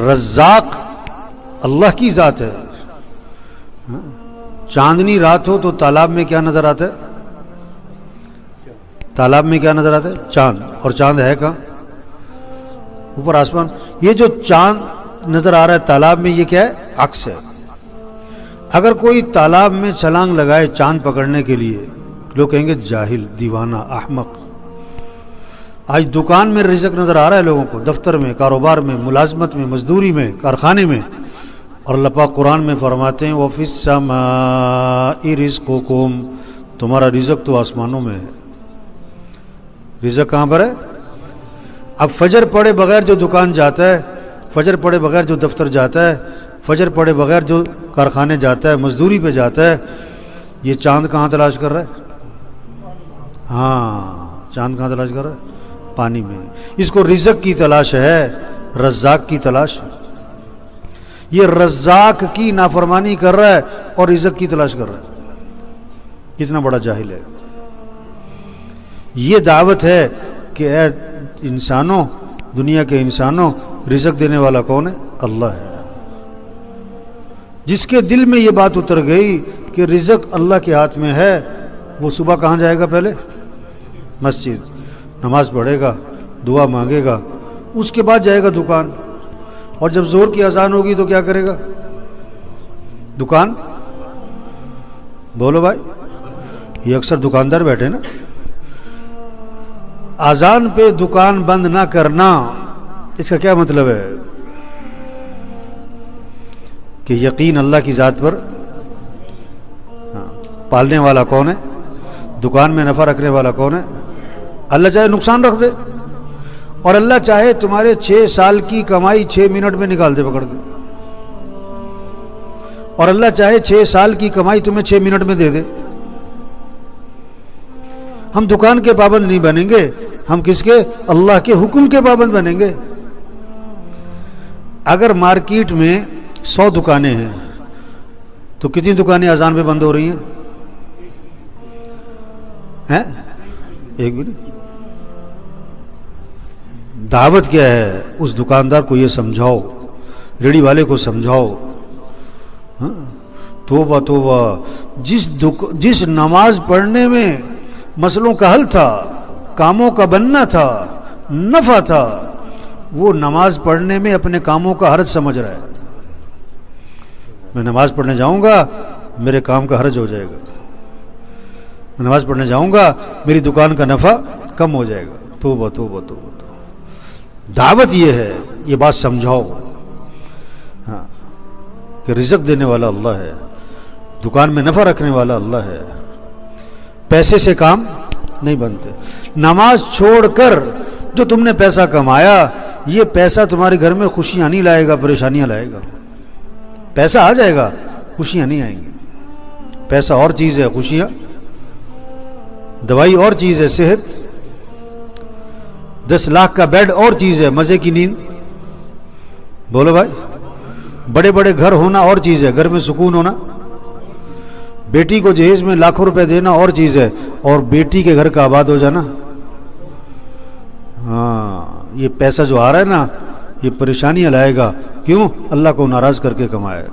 رزاق اللہ کی ذات ہے. چاندنی رات ہو تو تالاب میں کیا نظر آتا ہے؟ تالاب میں کیا نظر آتا ہے؟ چاند. اور چاند ہے کہاں؟ اوپر آسمان. یہ جو چاند نظر آ رہا ہے تالاب میں، یہ کیا ہے؟ عکس ہے. اگر کوئی تالاب میں چھلانگ لگائے چاند پکڑنے کے لیے، لوگ کہیں گے جاہل، دیوانہ، احمق. آج دکان میں رزق نظر آ رہا ہے لوگوں کو، دفتر میں، کاروبار میں، ملازمت میں، مزدوری میں، کارخانے میں. اور اللہ پاک قرآن میں فرماتے ہیں وَفِي السَّمَاءِ رِزْقُكُمْ، تمہارا رزق تو آسمانوں میں ہے. رزق کہاں پر ہے؟ اب فجر پڑے بغیر جو دکان جاتا ہے، فجر پڑے بغیر جو دفتر جاتا ہے، فجر پڑے بغیر جو کارخانے جاتا ہے، مزدوری پہ جاتا ہے، یہ چاند کہاں تلاش کر رہا ہے؟ ہاں، چاند کہاں تلاش کر رہا ہے؟ پانی میں. اس کو رزق کی تلاش ہے، رزاق کی تلاش. یہ رزاق کی نافرمانی کر رہا ہے اور رزق کی تلاش کر رہا ہے. کتنا بڑا جاہل ہے. یہ دعوت ہے کہ اے انسانوں، دنیا کے انسانوں، رزق دینے والا کون ہے؟ اللہ ہے. جس کے دل میں یہ بات اتر گئی کہ رزق اللہ کے ہاتھ میں ہے، وہ صبح کہاں جائے گا؟ پہلے مسجد، نماز پڑھے گا، دعا مانگے گا، اس کے بعد جائے گا دکان. اور جب زور کی اذان ہوگی تو کیا کرے گا؟ دکان. بولو بھائی، یہ اکثر دکاندار بیٹھے نا. اذان پہ دکان بند نہ کرنا، اس کا کیا مطلب ہے؟ کہ یقین اللہ کی ذات پر. پالنے والا کون ہے؟ دکان میں نفع رکھنے والا کون ہے؟ اللہ چاہے نقصان رکھ دے، اور اللہ چاہے تمہارے 6 سال کی کمائی 6 منٹ میں نکال دے، پکڑ دے. اور اللہ چاہے 6 سال کی کمائی تمہیں 6 منٹ میں دے دے. ہم دکان کے پابند نہیں بنیں گے، ہم کس کے؟ اللہ کے حکم کے پابند بنیں گے. اگر مارکیٹ میں 100 دکانیں ہیں تو کتنی دکانیں اذان پہ بند ہو رہی ہیں؟ ایک بھی نہیں. دعوت کیا ہے؟ اس دکاندار کو یہ سمجھاؤ، ریڑھی والے کو سمجھاؤ. توبہ توبہ. جس نماز پڑھنے میں مسئلوں کا حل تھا، کاموں کا بننا تھا، نفع تھا، وہ نماز پڑھنے میں اپنے کاموں کا حرج سمجھ رہا ہے. میں نماز پڑھنے جاؤں گا، میرے کام کا حرج ہو جائے گا. میں نماز پڑھنے جاؤں گا، میری دکان کا نفع کم ہو جائے گا. توبہ توبہ توبہ. دعوت یہ ہے، یہ بات سمجھاؤ کہ رزق دینے والا اللہ ہے، دکان میں نفع رکھنے والا اللہ ہے. پیسے سے کام نہیں بنتے. نماز چھوڑ کر جو تم نے پیسہ کمایا، یہ پیسہ تمہارے گھر میں خوشیاں نہیں لائے گا، پریشانیاں لائے گا. پیسہ آ جائے گا، خوشیاں نہیں آئیں گی. پیسہ اور چیز ہے، خوشیاں. دوائی اور چیز ہے، صحت. 10 لاکھ کا بیڈ اور چیز ہے، مزے کی نیند. بولو بھائی. بڑے بڑے گھر ہونا اور چیز ہے، گھر میں سکون ہونا. بیٹی کو جہیز میں لاکھوں روپے دینا اور چیز ہے، اور بیٹی کے گھر کا آباد ہو جانا. ہاں، یہ پیسہ جو آ رہا ہے نا، یہ پریشانیاں لائے گا. کیوں؟ اللہ کو ناراض کر کے کمایا ہے.